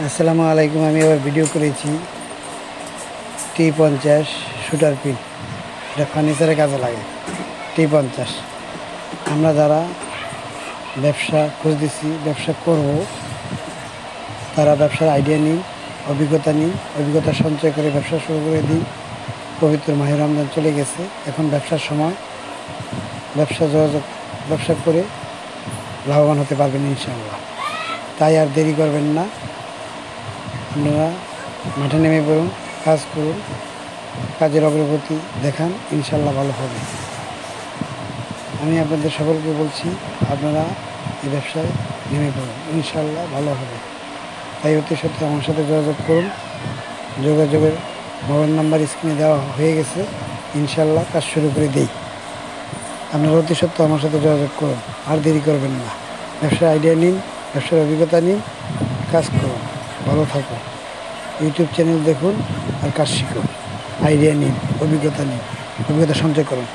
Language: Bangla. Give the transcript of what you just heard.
আসসালামু আলাইকুম। আমি আবার ভিডিও করেছি T50 শুটার পিন। এটা ফার্নিচারের কাজে লাগে। T50 আমরা যারা ব্যবসা খুঁজতেছি, ব্যবসা করব, তারা ব্যবসার আইডিয়া নিই, অভিজ্ঞতা সঞ্চয় করে ব্যবসা শুরু করে দিই। পবিত্র মাহে রমজান চলে গেছে, এখন ব্যবসার সময়। ব্যবসা করে লাভবান হতে পারবেন ইনশাআল্লাহ। তাই আর দেরি করবেন না, আপনারা মাঠে নেমে পড়ুন, কাজ করুন, কাজের অগ্রগতি দেখান, ইনশাল্লাহ ভালো হবে। আমি আপনাদের সকলকে বলছি, আপনারা এই ব্যবসায় নেমে পড়ুন, ইনশাল্লাহ ভালো হবে। তাই অতি সত্ত্বে আমার সাথে যোগাযোগ করুন। যোগাযোগের মোবাইল নাম্বার স্ক্রিনে দেওয়া হয়ে গেছে, ইনশাল্লাহ কাজ শুরু করে দেই। আপনারা অতি সত্ত্বে আমার সাথে যোগাযোগ করুন, আর দেরি করবেন না। ব্যবসার আইডিয়া নিন, ব্যবসার অভিজ্ঞতা নিন, কাজ করুন, ভালো থাকুন। ইউটিউব চ্যানেল দেখুন আর কাজ শিখুন, আইডিয়া নিন, অভিজ্ঞতা সঞ্চয় করুন।